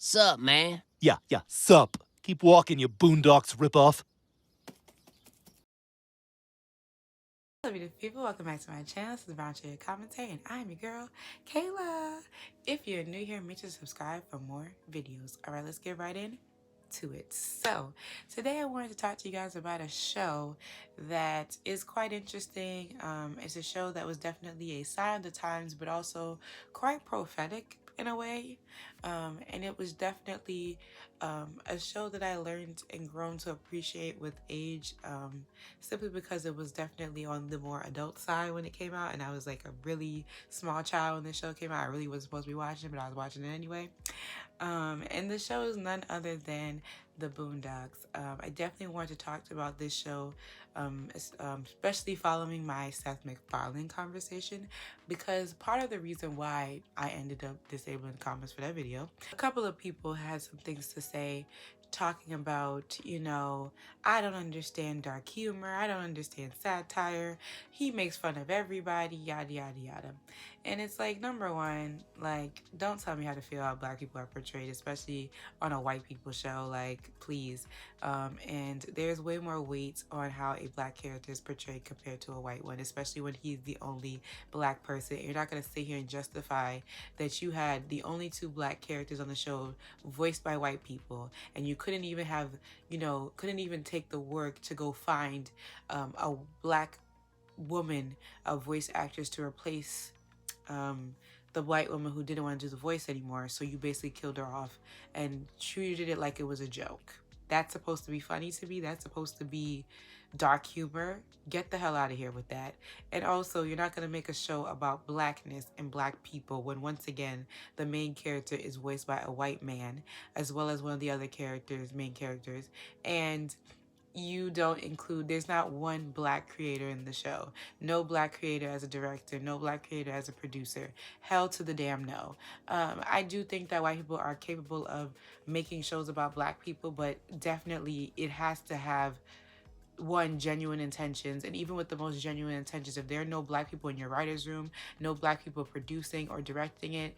Sup, man? Yeah, sup. Keep walking, you Boondocks ripoff. Hello, beautiful people. Welcome back to my channel. This is Brownsugar Commentary, and I'm your girl, Kayla. If you're new here, make sure to subscribe for more videos. All right, let's get right into it. So, today I wanted to talk to you guys about a show that is quite interesting. It's a show that was definitely a sign of the times, but also quite prophetic in a way. And it was definitely a show that I learned and grown to appreciate with age, simply because it was definitely on the more adult side when it came out, and I was like a really small child when the show came out. I really wasn't supposed to be watching it, but I was watching it anyway. And the show is none other than the Boondocks. I definitely wanted to talk about this show, especially following my Seth MacFarlane conversation, because part of the reason why I ended up disabling the comments for that video, a couple of people had some things to say talking about, I don't understand dark humor, I don't understand satire, he makes fun of everybody, yada yada yada. And it's like, number one, like, don't tell me how to feel how black people are portrayed, especially on a white people show, like, please. And there's way more weight on how a black character is portrayed compared to a white one, especially when he's the only black person. You're not going to sit here and justify that you had the only two black characters on the show voiced by white people, and you couldn't even have, couldn't even take the work to go find a black woman, a voice actress, to replace the white woman who didn't want to do the voice anymore. So you basically killed her off and treated it like it was a joke. That's supposed to be funny to me. That's supposed to be dark humor. Get the hell out of here with that. And also, you're not going to make a show about blackness and black people when, once again, the main character is voiced by a white man, as well as one of the other main characters. And you don't include, there's not one black creator in the show. No black creator as a director, no black creator as a producer. Hell to the damn no. I do think that white people are capable of making shows about black people, but definitely it has to have genuine intentions. And even with the most genuine intentions, if there are no black people in your writer's room, no black people producing or directing it,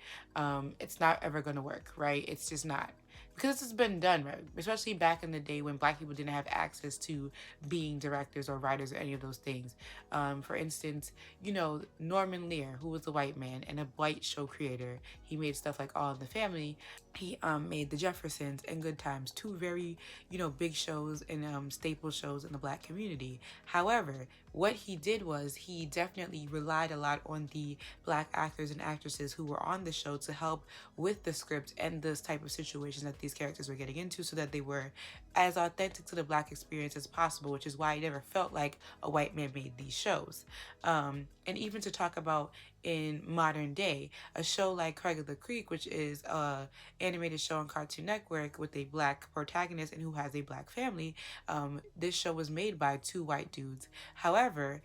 it's not ever going to work, right? It's just not, because it's been done, right? Especially back in the day when black people didn't have access to being directors or writers or any of those things. For instance, Norman Lear, who was a white man and a white show creator, he made stuff like All in the Family. He made The Jeffersons and Good Times, two very, big shows and staple shows in the black community. However, what he did was he definitely relied a lot on the black actors and actresses who were on the show to help with the script and this type of situations that these characters were getting into, so that they were as authentic to the black experience as possible, which is why I never felt like a white man made these shows. And even to talk about in modern day, a show like Craig of the Creek, which is a animated show on Cartoon Network with a black protagonist and who has a black family, this show was made by two white dudes. However,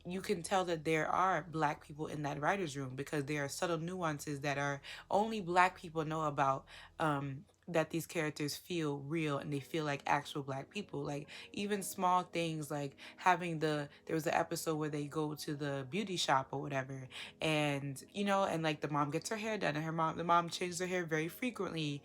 you can tell that there are black people in that writer's room, because there are subtle nuances that are only black people know about, that these characters feel real and they feel like actual black people. Like even small things like there was an episode where they go to the beauty shop or whatever, and and like the mom gets her hair done, and the mom changes her hair very frequently,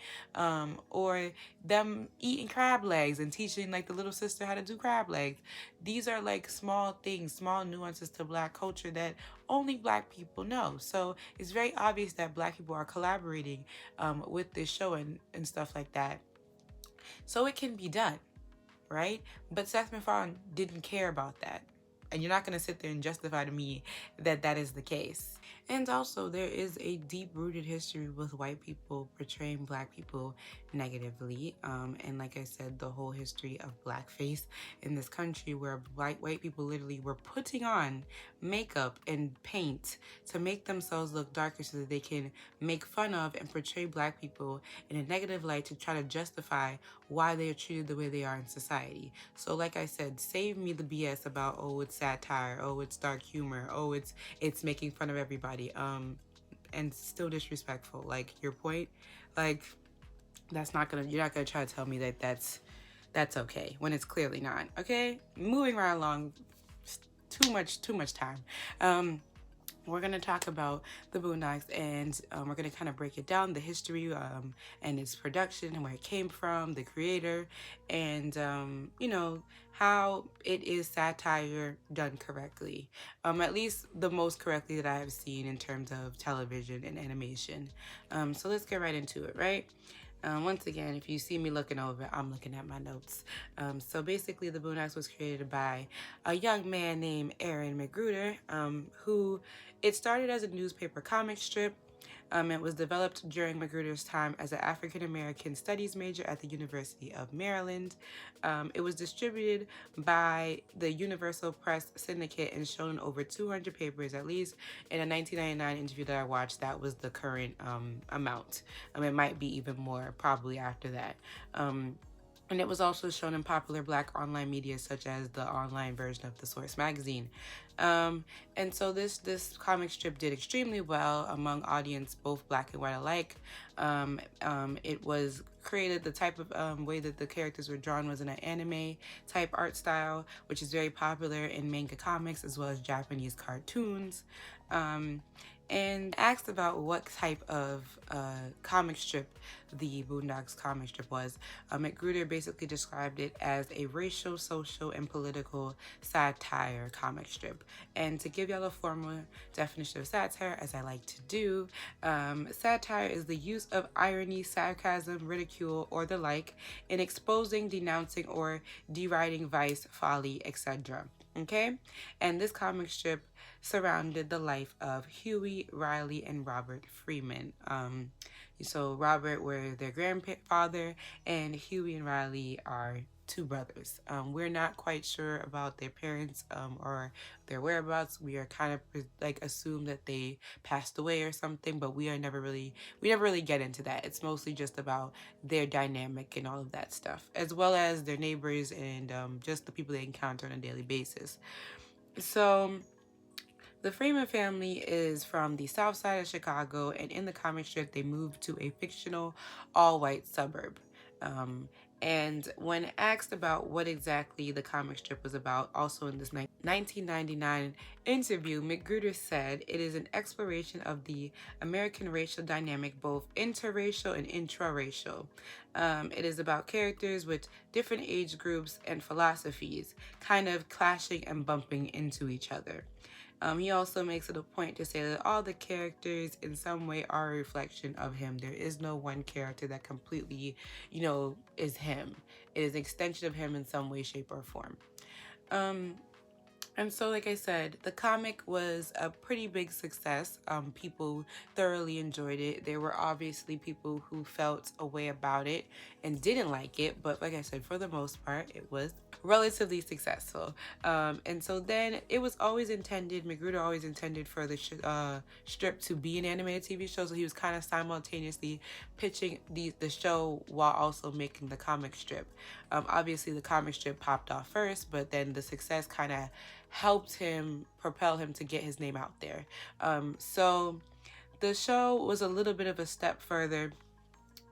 or them eating crab legs and teaching like the little sister how to do crab legs. These are like small things, small nuances to black culture that only black people know. So it's very obvious that black people are collaborating with this show and stuff like that. So it can be done, right? But Seth MacFarlane didn't care about that. And you're not going to sit there and justify to me that that is the case. And also, there is a deep-rooted history with white people portraying black people negatively. And like I said, the whole history of blackface in this country, where white people literally were putting on makeup and paint to make themselves look darker so that they can make fun of and portray black people in a negative light to try to justify why they are treated the way they are in society. So like I said, save me the BS about, oh, it's satire, oh, it's dark humor, oh, it's making fun of everybody, and still disrespectful. Like, your point, like, you're not gonna try to tell me that that's okay when it's clearly not. Okay, moving right along. Too much time. we're going to talk about the Boondocks, and we're going to kind of break it down, the history and its production and where it came from, the creator, and, you know, how it is satire done correctly. At least the most correctly that I have seen in terms of television and animation. So let's get right into it, right? Once again, if you see me looking over, I'm looking at my notes. So basically, the Boondocks was created by a young man named Aaron McGruder, who it started as a newspaper comic strip. It was developed during McGruder's time as an African American studies major at the University of Maryland. It was distributed by the Universal Press Syndicate and shown in over 200 papers, at least in a 1999 interview that I watched. That was the current amount. It might be even more probably after that. And it was also shown in popular Black online media, such as the online version of The Source magazine. And so this comic strip did extremely well among audience, both Black and white alike. It was created, the type of way that the characters were drawn was in an anime type art style, which is very popular in manga comics as well as Japanese cartoons. And asked about what type of comic strip the Boondocks comic strip was. McGruder basically described it as a racial, social, and political satire comic strip. And to give y'all a formal definition of satire, as I like to do, satire is the use of irony, sarcasm, ridicule, or the like in exposing, denouncing, or deriding vice, folly, etc. Okay? And this comic strip surrounded the life of Huey, Riley, and Robert Freeman. So Robert were their grandfather, and Huey and Riley are two brothers. We're not quite sure about their parents or their whereabouts. We are kind of like assume that they passed away or something, but we never really get into that. It's mostly just about their dynamic and all of that stuff, as well as their neighbors and just the people they encounter on a daily basis. So the Freeman family is from the south side of Chicago, and in the comic strip, they moved to a fictional all-white suburb. And when asked about what exactly the comic strip was about, also in this 1999 interview, McGruder said it is an exploration of the American racial dynamic, both interracial and intraracial. It is about characters with different age groups and philosophies, kind of clashing and bumping into each other. He also makes it a point to say that all the characters in some way are a reflection of him. There is no one character that completely, is him. It is an extension of him in some way, shape, or form. And so, like I said, the comic was a pretty big success. People thoroughly enjoyed it. There were obviously people who felt a way about it and didn't like it. But like I said, for the most part, it was relatively successful. And so then it was always intended, McGruder always intended for the strip to be an animated TV show. So he was kind of simultaneously pitching the show while also making the comic strip. Obviously, the comic strip popped off first, but then the success kind of helped him propel him to get his name out there. So the show was a little bit of a step further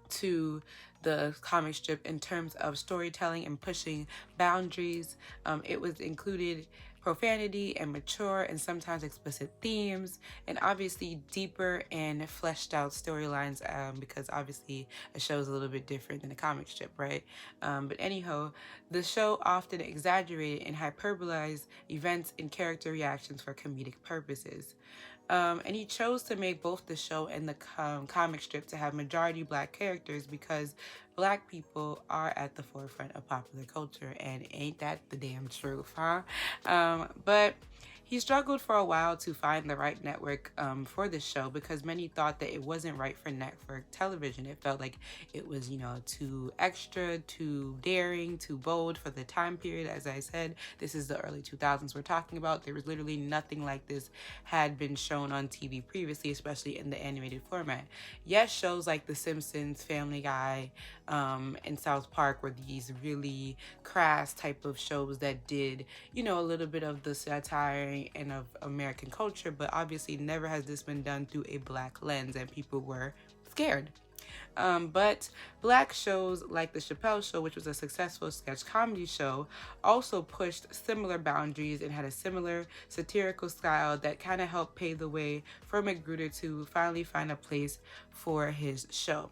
to the comic strip in terms of storytelling and pushing boundaries. It was included profanity and mature and sometimes explicit themes, and obviously deeper and fleshed out storylines, because obviously a show is a little bit different than a comic strip, right? But anyhow, the show often exaggerated and hyperbolized events and character reactions for comedic purposes. And he chose to make both the show and the comic strip to have majority Black characters because Black people are at the forefront of popular culture, and ain't that the damn truth, huh? But he struggled for a while to find the right network for this show because many thought that it wasn't right for network television. It felt like it was, too extra, too daring, too bold for the time period. As I said, this is the early 2000s we're talking about. There was literally nothing like this had been shown on TV previously, especially in the animated format. Yes, shows like The Simpsons, Family Guy, and South Park were these really crass type of shows that did, a little bit of the satire and of American culture, but obviously never has this been done through a Black lens, and people were scared. But black shows like The Chappelle Show, which was a successful sketch comedy show, also pushed similar boundaries and had a similar satirical style that kind of helped pave the way for McGruder to finally find a place for his show.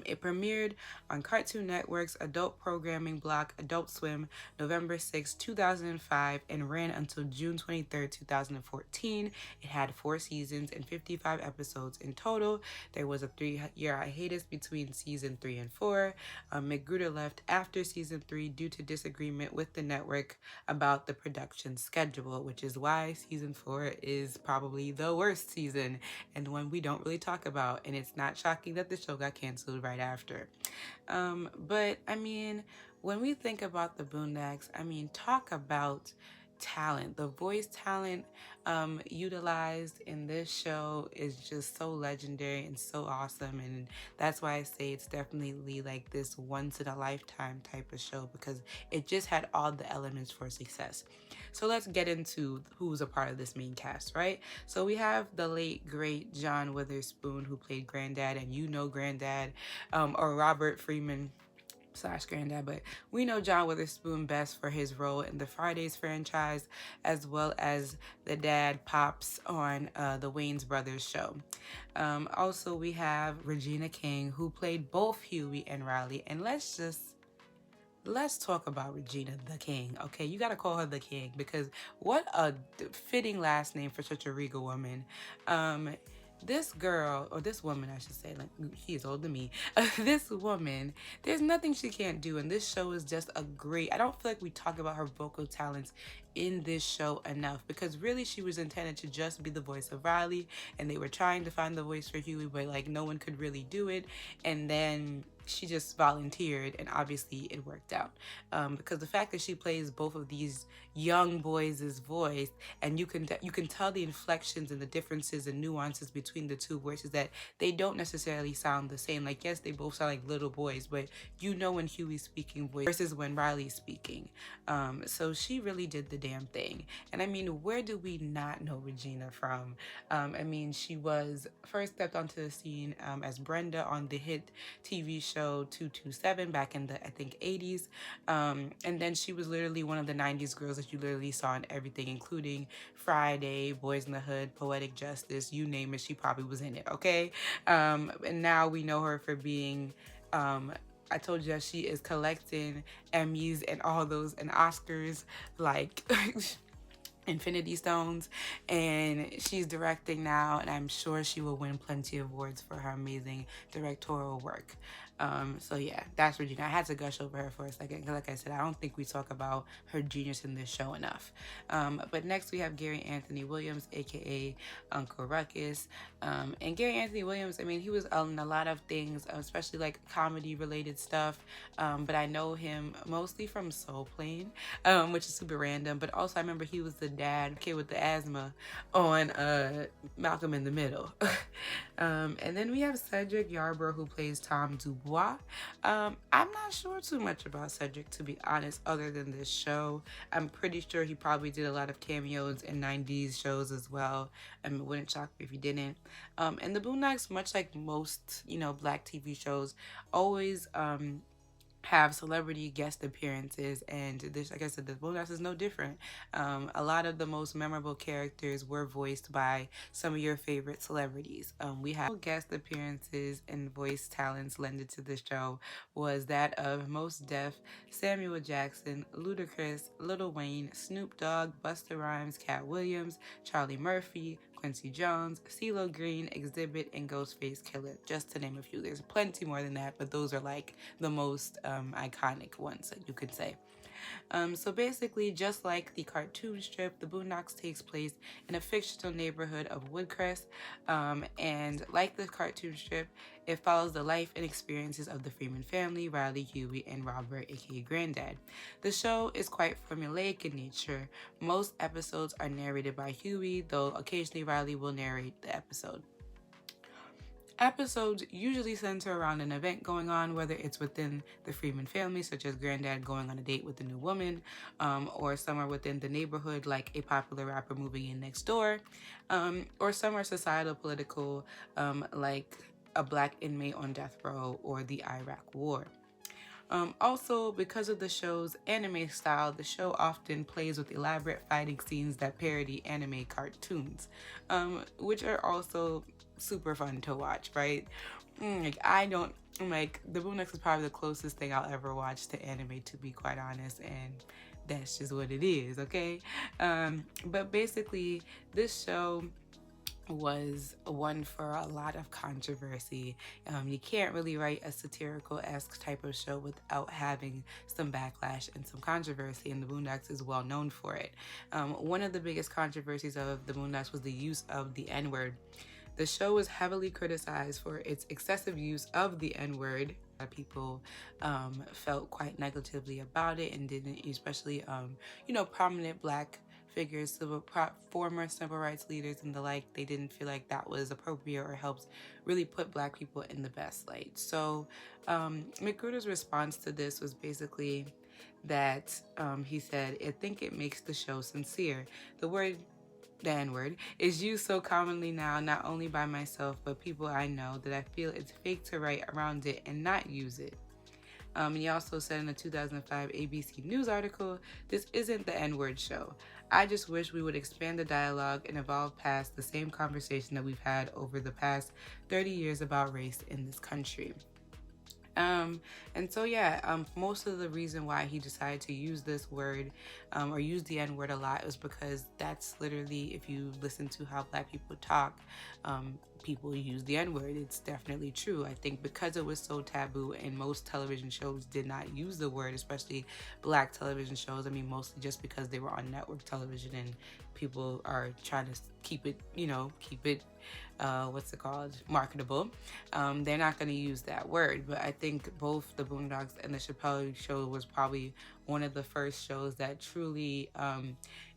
It premiered on Cartoon Network's adult programming block Adult Swim November 6, 2005, and ran until June 23rd, 2014. It had 4 seasons and 55 episodes in total. There was a 3-year hiatus between season 3 and 4. McGruder left after season 3 due to disagreement with the network about the production schedule, which is why season 4 is probably the worst season and one we don't really talk about. And it's not shocking that the show got canceled right after. But I mean, when we think about the Boondocks, I mean, talk about talent. The voice talent utilized in this show is just so legendary and so awesome, and that's why I say it's definitely like this once in a lifetime type of show, because it just had all the elements for success. So let's get into who's a part of this main cast, right? So we have the late great John Witherspoon, who played Granddad, and you know Granddad, or Robert Freeman / Granddad, but we know John Witherspoon best for his role in the Fridays franchise, as well as the dad Pops on the Wayans Brothers show. Also, we have Regina King, who played both Huey and Riley, and let's talk about Regina the King, okay? You gotta call her the King, because what a fitting last name for such a regal woman. This girl, or this woman, I should say, like, she is older than me. This woman, there's nothing she can't do, and this show is just a great, I don't feel like we talk about her vocal talents in this show enough, because really she was intended to just be the voice of Riley, and they were trying to find the voice for Huey, but like no one could really do it, and then she just volunteered, and obviously it worked out, because the fact that she plays both of these young boys' voice, and you can tell the inflections and the differences and nuances between the two voices, that they don't necessarily sound the same. Like, yes, they both sound like little boys, but you know when Huey's speaking voice versus when Riley's speaking. So she really did the damn thing. And I mean, where do we not know Regina from? I mean, she was first stepped onto the scene as Brenda on the hit TV show 227 back in the, I think, 80s. And then she was literally one of the 90s girls that you literally saw in everything, including Friday, Boys in the Hood, Poetic Justice, you name it, she probably was in it, okay? And now we know her for being... I told you that she is collecting Emmys and all those and Oscars, like Infinity Stones, and she's directing now, and I'm sure she will win plenty of awards for her amazing directorial work. So yeah, that's Regina. I had to gush over her for a second, because like I said, I don't think we talk about her genius in this show enough. But next we have Gary Anthony Williams, aka Uncle Ruckus. And Gary Anthony Williams, I mean, he was in a lot of things, especially like comedy related stuff, but I know him mostly from Soul Plane, which is super random, but also I remember he was the dad, kid with the asthma, on Malcolm in the Middle. And then we have Cedric Yarbrough, who plays Tom Dubois. I'm not sure too much about Cedric, to be honest, other than this show. I'm pretty sure he probably did a lot of cameos in 90s shows as well. It wouldn't shock me if he didn't. And the Boondocks, much like most, Black TV shows, always have celebrity guest appearances, and this, like I said, the Boondocks is no different. A lot of the most memorable characters were voiced by some of your favorite celebrities. We have guest appearances and voice talents lended to the show was that of Mos Def, Samuel Jackson, Ludacris, Lil Wayne, Snoop Dogg, Busta Rhymes, Cat Williams, Charlie Murphy, Quincy Jones, CeeLo Green, Exhibit, and Ghostface Killer, just to name a few. There's plenty more than that, but those are like the most iconic ones that you could say. So basically, just like the cartoon strip, the Boondocks takes place in a fictional neighborhood of Woodcrest, and like the cartoon strip, it follows the life and experiences of the Freeman family, Riley, Huey, and Robert, aka Granddad. The show is quite formulaic in nature. Most episodes are narrated by Huey, though occasionally Riley will narrate the episode. Episodes usually center around an event going on, whether it's within the Freeman family, such as Granddad going on a date with a new woman, or somewhere within the neighborhood, like a popular rapper moving in next door, or somewhere societal, political, like a black inmate on death row or the Iraq War. Also, because of the show's anime style, the show often plays with elaborate fighting scenes that parody anime cartoons, which are also super fun to watch, right? The Boondocks is probably the closest thing I'll ever watch to anime, to be quite honest, and that's just what it is, okay? But basically, this show was one for a lot of controversy. You can't really write a satirical-esque type of show without having some backlash and some controversy, and the Boondocks is well known for it. One of the biggest controversies of the Boondocks was the use of the N-word. The show was heavily criticized for its excessive use of the N-word. A lot of people felt quite negatively about it and didn't, especially, prominent black figures, former civil rights leaders and the like, they didn't feel like that was appropriate or helped really put black people in the best light. So McGruder's response to this was basically that he said, "I think it makes the show sincere. The N-word is used so commonly now, not only by myself, but people I know, that I feel it's fake to write around it and not use it." He also said in a 2005 ABC News article, "This isn't the N-word show. I just wish we would expand the dialogue and evolve past the same conversation that we've had over the past 30 years about race in this country." Most of the reason why he decided to use this word or use the N-word a lot was because that's literally, if you listen to how black people talk, people use the N-word. It's definitely true. I think because it was so taboo and most television shows did not use the word, especially black television shows. I mean, mostly just because they were on network television and people are trying to keep it marketable. They're not going to use that word. But I think both the Boondocks and the Chappelle Show was probably one of the first shows that truly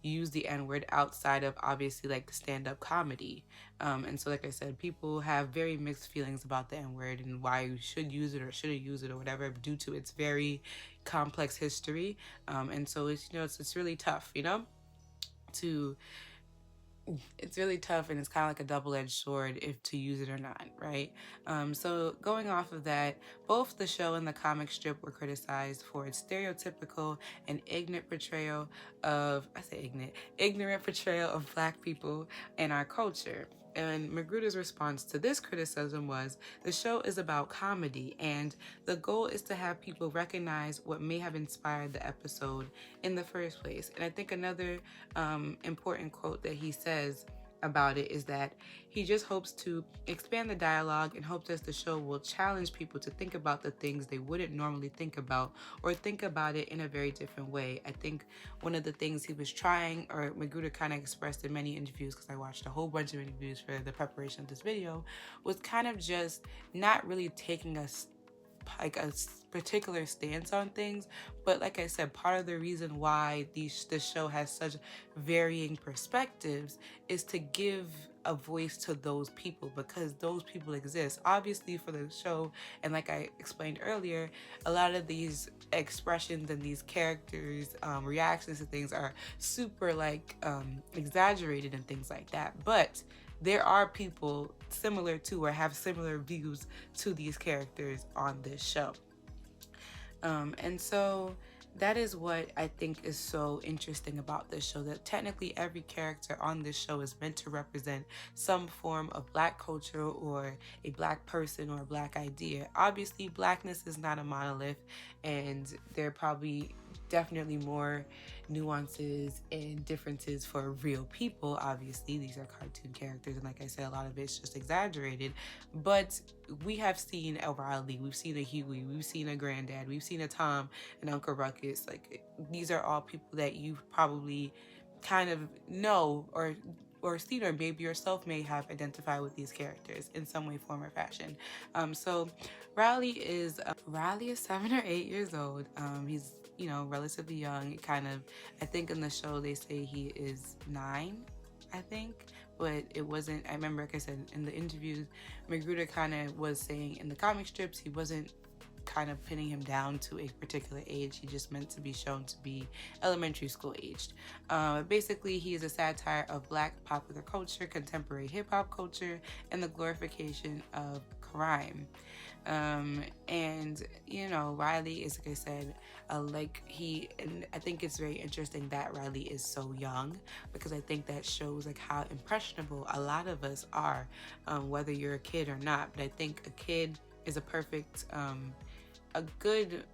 used the N-word outside of obviously like the stand-up comedy. And so, like I said, people have very mixed feelings about the N-word and why you should use it or shouldn't use it or whatever, due to its very complex history. And so it's really tough, it's really tough, and it's kind of like a double-edged sword if to use it or not, right? So going off of that, both the show and the comic strip were criticized for its stereotypical and ignorant portrayal of black people and our culture. And McGruder's response to this criticism was, "The show is about comedy, and the goal is to have people recognize what may have inspired the episode in the first place." And I think another important quote that he says about it is that he just hopes to expand the dialogue and hopes that the show will challenge people to think about the things they wouldn't normally think about, or think about it in a very different way. I think one of the things he was trying, or McGruder kind of expressed in many interviews, because I watched a whole bunch of interviews for the preparation of this video, was kind of just not really taking a particular stance on things. But like I said, part of the reason why this show has such varying perspectives is to give a voice to those people, because those people exist. Obviously for the show, and like I explained earlier, a lot of these expressions and these characters' reactions to things are super exaggerated and things like that. But there are people similar to or have similar views to these characters on this show. And so that is what I think is so interesting about this show, that technically every character on this show is meant to represent some form of black culture or a black person or a black idea. Obviously, blackness is not a monolith, and there are probably definitely more nuances and differences for real people. Obviously, these are cartoon characters, and like I said, a lot of it's just exaggerated. But we have seen a Riley, we've seen a Huey, we've seen a Granddad, we've seen a Tom and Uncle Ruckus. Like, these are all people that you probably kind of know or seen, or maybe yourself may have identified with these characters in some way, form, or fashion. So Riley is 7 or 8 years old. He's relatively young. I think in the show they say he is 9, I think, but it wasn't. I remember, like I said, in the interviews, McGruder kind of was saying in the comic strips he wasn't kind of pinning him down to a particular age. He just meant to be shown to be elementary school aged. Basically, he is a satire of black popular culture, contemporary hip-hop culture, and the glorification of crime. And you know, Riley is, like I said, and I think it's very interesting that Riley is so young, because I think that shows like how impressionable a lot of us are, whether you're a kid or not. But I think a kid is a good,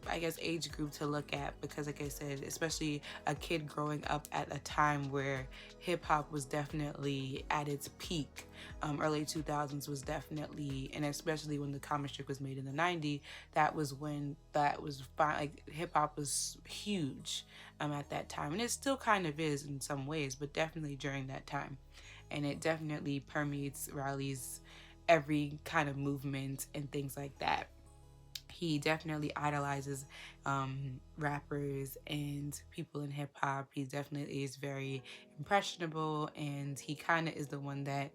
I guess, age group to look at, because like I said, especially a kid growing up at a time where hip hop was definitely at its peak. Early 2000s was definitely, and especially when the comic strip was made in the 90s, that was when that was fine. Like hip hop was huge at that time, and it still kind of is in some ways, but definitely during that time. And it definitely permeates Riley's every kind of movement and things like that. He definitely idolizes rappers and people in hip hop. He definitely is very impressionable, and he kind of is the one that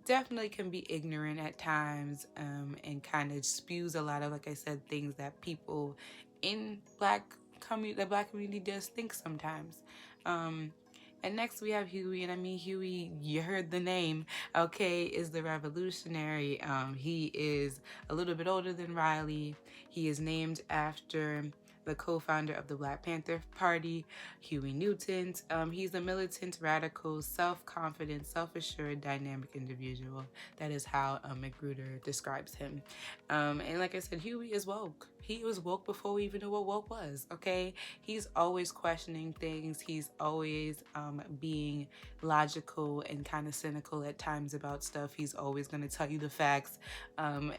definitely can be ignorant at times, and kind of spews a lot of, like I said, things that people in the black community does think sometimes. And next we have Huey, and I mean, Huey, you heard the name, okay, is the revolutionary. He is a little bit older than Riley. He is named after the co-founder of the Black Panther Party, Huey Newton. He's a militant, radical, self-confident, self-assured, dynamic individual. That is how McGruder describes him. And like I said, Huey is woke. He was woke before we even knew what woke was, okay? He's always questioning things. He's always being logical and kind of cynical at times about stuff. He's always going to tell you the facts,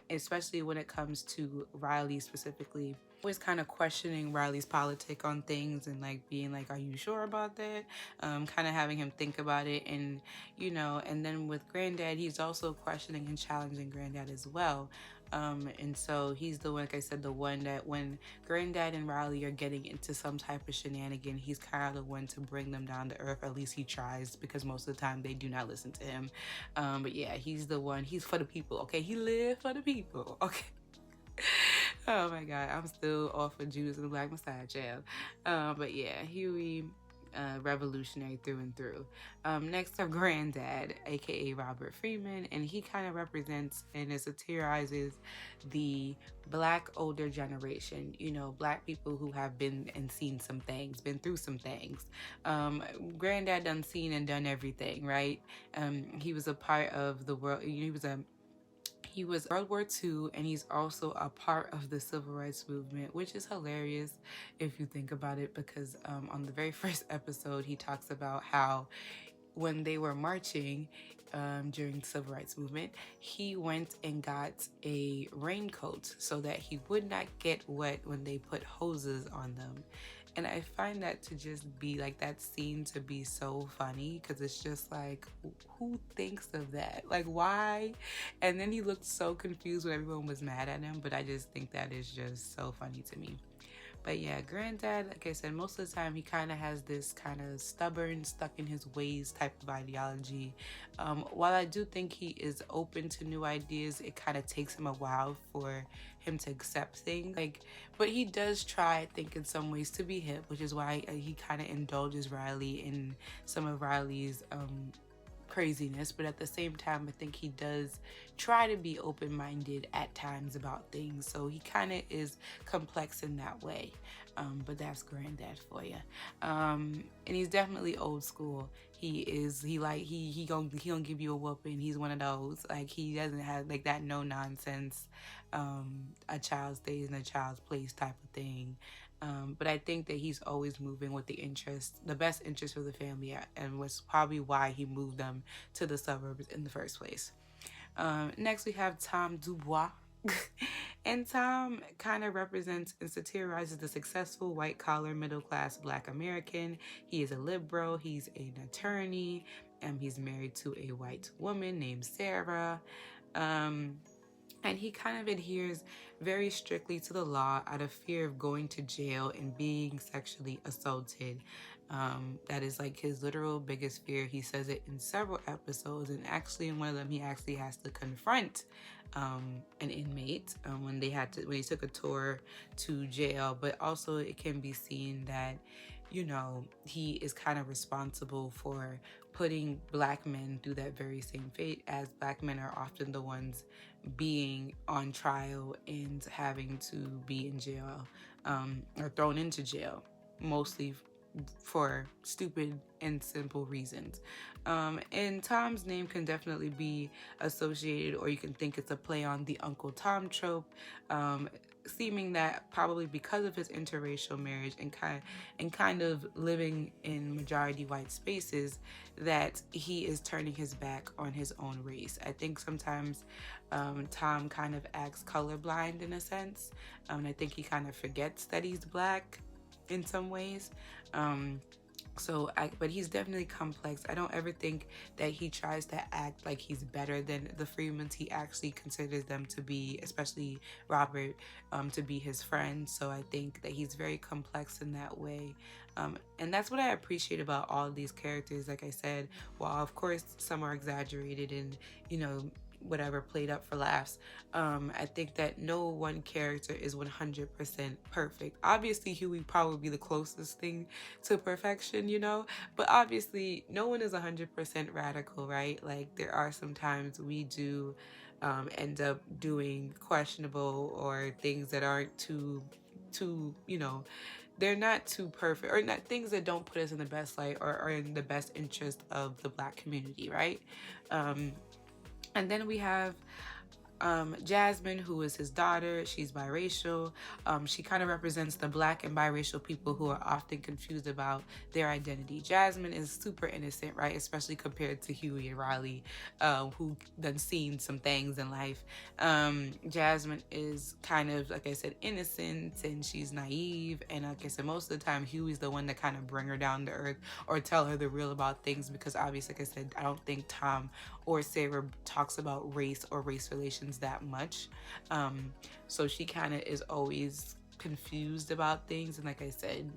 especially when it comes to Riley specifically. Always kind of questioning Riley's politic on things, and like being like, are you sure about that? Kind of having him think about it. And you know, and then with Granddad, he's also questioning and challenging Granddad as well. And so he's the one, like I said, the one that when Granddad and Riley are getting into some type of shenanigan, he's kind of the one to bring them down to earth. At least he tries, because most of the time they do not listen to him. But yeah, he's the one. He's for the people, okay? He live for the people, okay? Oh my God, I'm still off of Judas and the Black Messiah, child. But yeah, Huey, revolutionary through and through. Next up, Granddad, aka Robert Freeman, and he kind of represents and satirizes the Black older generation. You know, Black people who have been and seen some things, been through some things. Granddad done seen and done everything, right? He was a part of the world. He was World War II, and he's also a part of the Civil Rights Movement, which is hilarious if you think about it, because on the very first episode, he talks about how when they were marching during the Civil Rights Movement, he went and got a raincoat so that he would not get wet when they put hoses on them. And I find that to just be like, that scene to be so funny, because it's just like, who thinks of that? Like, why? And then he looked so confused when everyone was mad at him, but I just think that is just so funny to me. But yeah, Granddad, like I said, most of the time he kind of has this kind of stubborn, stuck in his ways type of ideology. While I do think he is open to new ideas, it kind of takes him a while for him to accept things. But he does try, I think, in some ways to be hip, which is why he kind of indulges Riley in some of Riley's craziness. But at the same time, I think he does try to be open-minded at times about things, so he kind of is complex in that way. But that's Granddad for you. And he's definitely old school. He gonna give you a whooping. He's one of those, like, he doesn't have like that no nonsense, a child stays in a child's place type of thing. But I think that he's always moving with the best interest for the family, and was probably why he moved them to the suburbs in the first place. Next, we have Tom Dubois. And Tom kind of represents and satirizes the successful white-collar, middle-class Black American. He is a liberal. He's an attorney. He's married to a white woman named Sarah. And he kind of adheres very strictly to the law out of fear of going to jail and being sexually assaulted. That is like his literal biggest fear. He says it in several episodes, and actually in one of them, he actually has to confront an inmate when he took a tour to jail. But also, it can be seen that, you know, he is kind of responsible for putting Black men through that very same fate, as Black men are often the ones being on trial and having to be in jail, or thrown into jail, mostly for stupid and simple reasons. And Tom's name can definitely be associated, or you can think it's a play on the Uncle Tom trope, seeming that probably because of his interracial marriage and kind of living in majority white spaces, that he is turning his back on his own race. I think sometimes Tom kind of acts colorblind in a sense. I think he kind of forgets that he's black in some ways. But he's definitely complex. I don't ever think that he tries to act like he's better than the Freemans. He actually considers them to be, especially Robert, to be his friend. So I think that he's very complex in that way. And that's what I appreciate about all of these characters. Like I said, while of course some are exaggerated and, whatever, played up for laughs, I think that no one character is 100% perfect. Obviously, Huey probably the closest thing to perfection, but obviously no one is 100% radical, right? Like, there are some times we do end up doing questionable or things that aren't too they're not too perfect, or not things that don't put us in the best light or in the best interest of the Black community, right? And then we have Jasmine, who is his daughter. She's biracial. She kind of represents the Black and biracial people who are often confused about their identity. Jasmine is super innocent, right? Especially compared to Huey and Riley, who done seen some things in life. Jasmine is kind of, like I said, innocent, and she's naive. And like I said, most of the time, Huey's the one that kind of bring her down to earth or tell her the real about things, because obviously, like I said, I don't think Tom or Sarah talks about race or race relations that much. So she kind of is always confused about things. And like I said,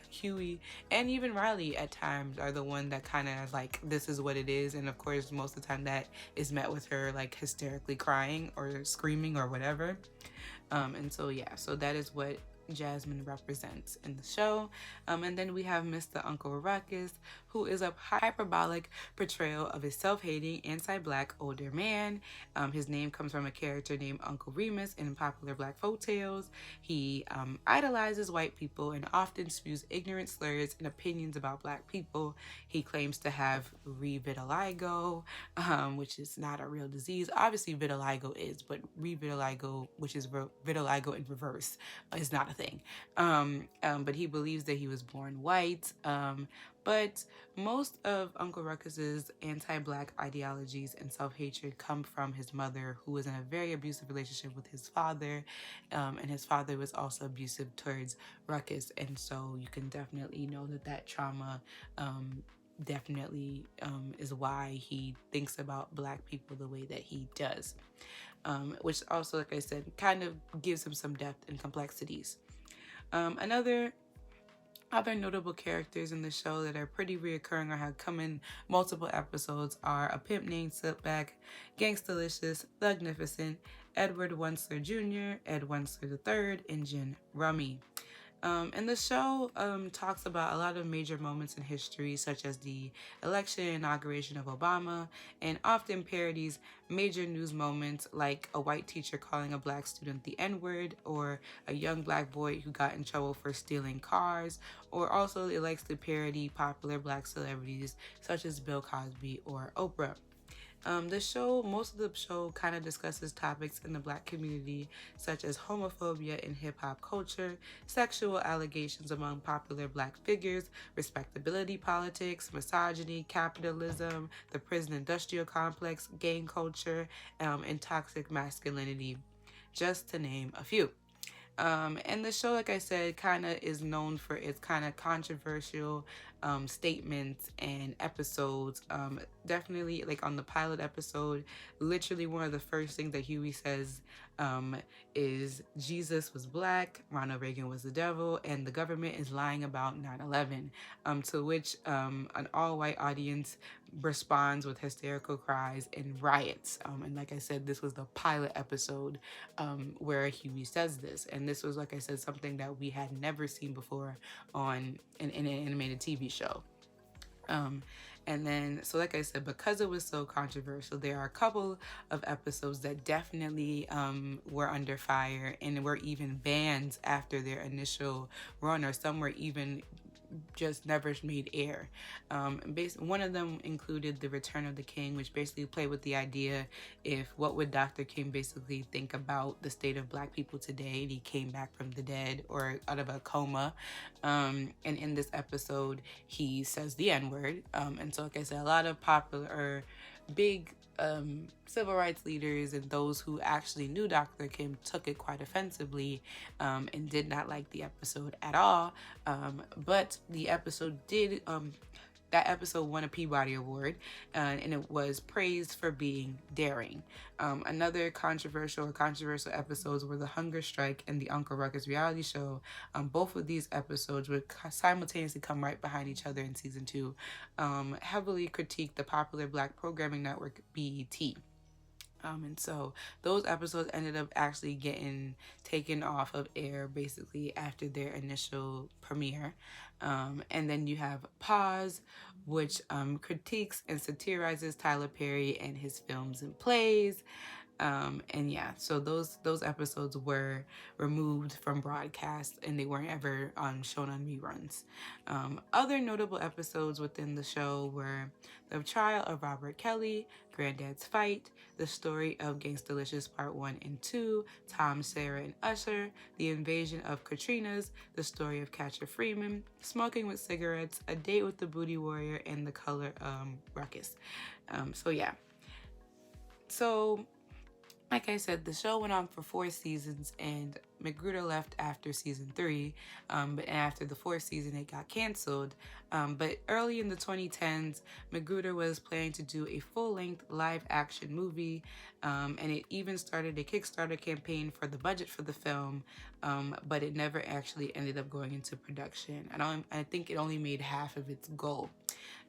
Huey and even Riley at times are the one that kind of like, this is what it is. And of course, most of the time that is met with her like hysterically crying or screaming or whatever. And so, yeah, so that is what Jasmine represents in the show. And then we have Mr. Uncle Ruckus, who is a hyperbolic portrayal of a self-hating, anti-Black older man. His name comes from a character named Uncle Remus in popular Black folktales. He idolizes white people and often spews ignorant slurs and opinions about Black people. He claims to have revitiligo, which is not a real disease. Obviously, vitiligo is, but revitiligo, which is vitiligo in reverse, is not a thing. But he believes that he was born white. But most of Uncle Ruckus's anti-Black ideologies and self-hatred come from his mother, who was in a very abusive relationship with his father, and his father was also abusive towards Ruckus. And so you can definitely know that trauma definitely is why he thinks about Black people the way that he does, which also, like I said, kind of gives him some depth and complexities. Other notable characters in the show that are pretty reoccurring or have come in multiple episodes are a pimp named Slipback, Gangstalicious, Thugnificent, Edward Wensler Jr., Ed Wensler III, and Jen Rummy. And the show talks about a lot of major moments in history, such as the election and inauguration of Obama, and often parodies major news moments like a white teacher calling a Black student the N-word, or a young Black boy who got in trouble for stealing cars, or also it likes to parody popular Black celebrities such as Bill Cosby or Oprah. Most of the show kind of discusses topics in the Black community, such as homophobia in hip-hop culture, sexual allegations among popular Black figures, respectability politics, misogyny, capitalism, the prison industrial complex, gang culture, and toxic masculinity, just to name a few. And the show, like I said, kind of is known for its kind of controversial statements and episodes. Definitely, like on the pilot episode, literally one of the first things that Huey says is Jesus was Black, Ronald Reagan was the devil, and the government is lying about 9/11. To which an all-white audience responds with hysterical cries and riots. And like I said, this was the pilot episode where Huey says this. And this was, like I said, something that we had never seen before in an animated TV show. And then, so like I said, because it was so controversial, there are a couple of episodes that definitely were under fire and were even banned after their initial run, or some were even just never made air. One of them included The Return of the King, which basically played with the idea if what would Dr. King basically think about the state of Black people today, and he came back from the dead or out of a coma. And in this episode, he says the N-word. And so, like I said, a lot of popular or big civil rights leaders and those who actually knew Dr. Kim took it quite offensively and did not like the episode at all. But the episode did, that episode won a Peabody Award, and it was praised for being daring. Another controversial episodes were The Hunger Strike and the Uncle Ruckus reality show. Both of these episodes would simultaneously come right behind each other in season 2, heavily critiqued the popular Black programming network BET. And so those episodes ended up actually getting taken off of air basically after their initial premiere. And then you have Pause, which critiques and satirizes Tyler Perry and his films and plays. And yeah, so those episodes were removed from broadcast and they weren't ever shown on reruns. Other notable episodes within the show were The Trial of Robert Kelly, Granddad's Fight, The Story of Gangstalicious Part 1 and 2, Tom, Sarah, and Usher, The Invasion of Katrina's, The Story of Catcher Freeman, Smoking with Cigarettes, A Date with the Booty Warrior, and The Color Ruckus. So yeah. So like I said, the show went on for 4 seasons, and McGruder left after season 3. But after the 4th season, it got canceled. But early in the 2010s, McGruder was planning to do a full-length live-action movie, and it even started a Kickstarter campaign for the budget for the film, but it never actually ended up going into production. I think it only made half of its goal.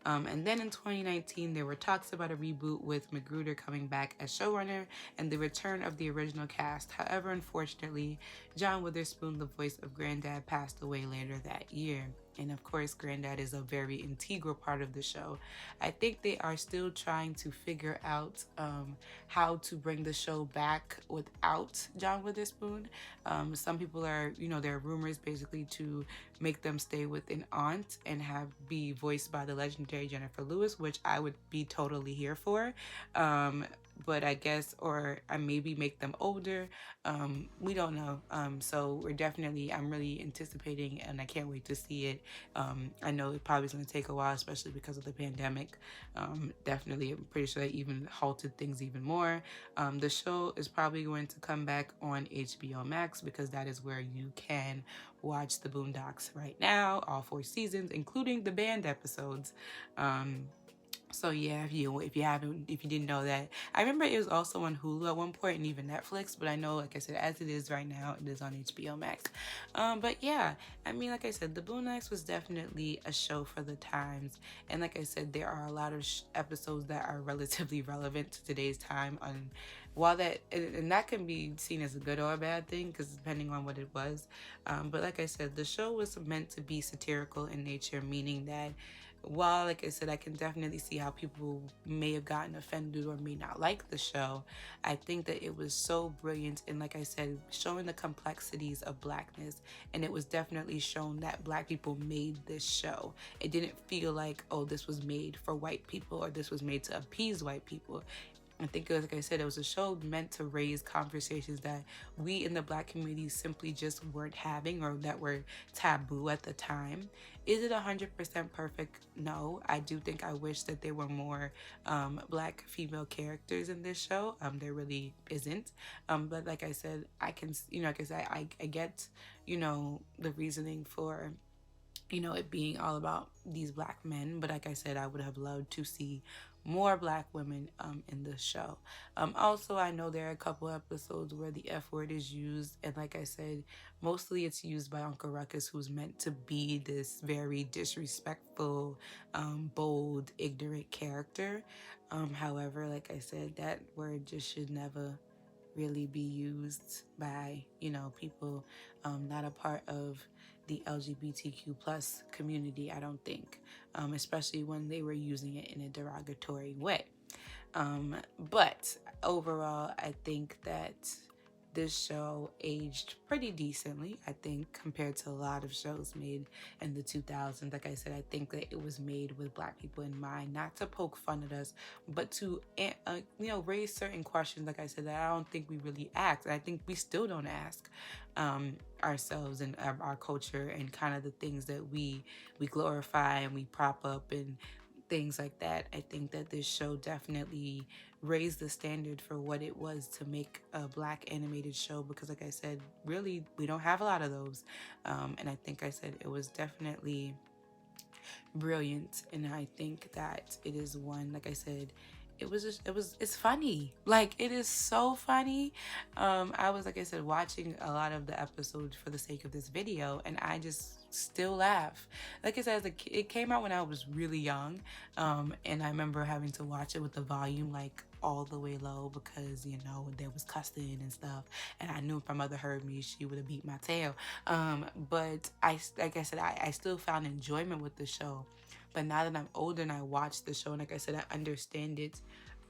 And then in 2019, there were talks about a reboot with McGruder coming back as showrunner and the return of the original cast. However, unfortunately, John Witherspoon, the voice of Granddad, passed away later that year. And of course, Granddad is a very integral part of the show. I think they are still trying to figure out how to bring the show back without John Witherspoon. Some people are, there are rumors basically to make them stay with an aunt and be voiced by the legendary Jennifer Lewis, which I would be totally here for. But I guess, or I maybe make them older. We don't know. So I'm really anticipating, and I can't wait to see it. I know it probably is going to take a while, especially because of the pandemic. Definitely, I'm pretty sure that even halted things even more. The show is probably going to come back on HBO Max because that is where you can watch the Boondocks right now, all 4 seasons, including the band episodes. So yeah, if you didn't know that, I remember it was also on Hulu at one point and even Netflix, but I know, like I said, as it is right now, it is on HBO Max. But yeah, I mean, like I said, the Boondocks was definitely a show for the times, and like I said, there are a lot of episodes that are relatively relevant to today's time. While that can be seen as a good or a bad thing, because depending on what it was. But like I said, the show was meant to be satirical in nature, meaning that while, like I said, I can definitely see how people may have gotten offended or may not like the show, I think that it was so brilliant in, like I said, showing the complexities of Blackness, and it was definitely shown that Black people made this show. It didn't feel like, oh, this was made for white people or this was made to appease white people. I think, like I said, it was a show meant to raise conversations that we in the Black community simply just weren't having, or that were taboo at the time. Is it 100% perfect? No. I do think I wish that there were more Black female characters in this show. There really isn't. But like I said, I can, like I said, I get, the reasoning for it being all about these Black men. But like I said, I would have loved to see more Black women in the show. Also, I know there are a couple episodes where the F word is used, and like I said, mostly it's used by Uncle Ruckus, who's meant to be this very disrespectful, bold, ignorant character. However, like I said, that word just should never really be used by, people not a part of the LGBTQ plus community, I don't think, especially when they were using it in a derogatory way. But overall, I think that this show aged pretty decently, I think, compared to a lot of shows made in the 2000s. Like I said, I think that it was made with Black people in mind, not to poke fun at us, but to, raise certain questions, like I said, that I don't think we really ask. And I think we still don't ask ourselves and our culture and kind of the things that we glorify and we prop up and things like that. I think that this show definitely raised the standard for what it was to make a Black animated show, because like I said, really we don't have a lot of those, and I think I said it was definitely brilliant. And I think that it is one, like I said, it's funny. Like, it is so funny. I was, like I said, watching a lot of the episodes for the sake of this video, and I just still laugh. Like I said, it came out when I was really young, and I remember having to watch it with the volume like all the way low, because there was cussing and stuff, and I knew if my mother heard me, she would have beat my tail. But like I said, I still found enjoyment with the show. But now that I'm older and I watch the show, and like I said, I understand it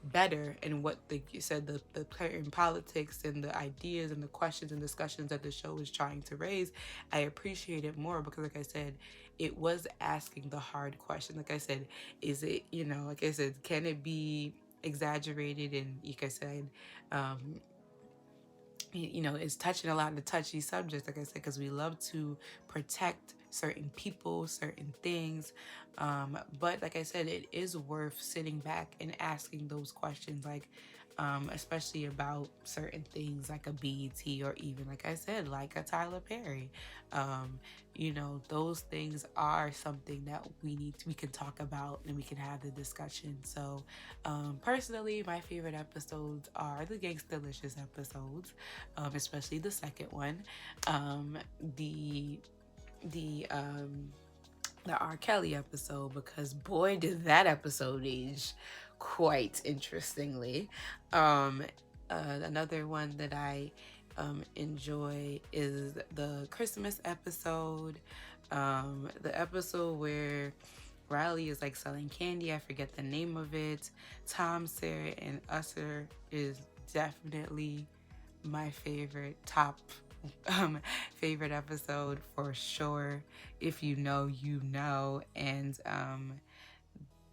better, and what you said, the certain politics and the ideas and the questions and discussions that the show is trying to raise, I appreciate it more, because like I said, it was asking the hard question. Like I said, is it, like I said, can it be exaggerated? And like I said, it's touching a lot of the touchy subjects, like I said, because we love to protect certain people, certain things. But like I said, it is worth sitting back and asking those questions, like, especially about certain things like a BET, or even, like I said, like a Tyler Perry. Those things are something that we can talk about, and we can have the discussion. So personally, my favorite episodes are the Gangstalicious episodes, especially the second one, the R. Kelly episode, because boy did that episode age quite interestingly. Another one that I enjoy is the Christmas episode, the episode where Riley is like selling candy. I forget the name of it. Tom, Sarah, and Usher is definitely my favorite, top favorite episode for sure. If you know, you know. And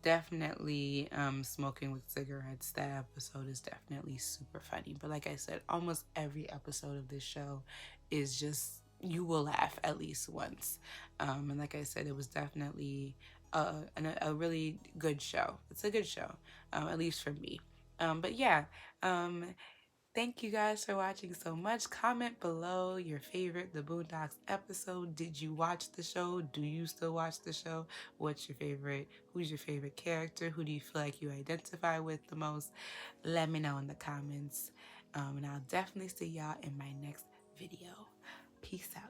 definitely Smoking with Cigarettes, that episode is definitely super funny. But like I said, almost every episode of this show is just, you will laugh at least once. And like I said, it was definitely a really good show. It's a good show, at least for me. But yeah, thank you guys for watching so much. Comment below your favorite The Boondocks episode. Did you watch the show? Do you still watch the show? What's your favorite? Who's your favorite character? Who do you feel like you identify with the most? Let me know in the comments. And I'll definitely see y'all in my next video. Peace out.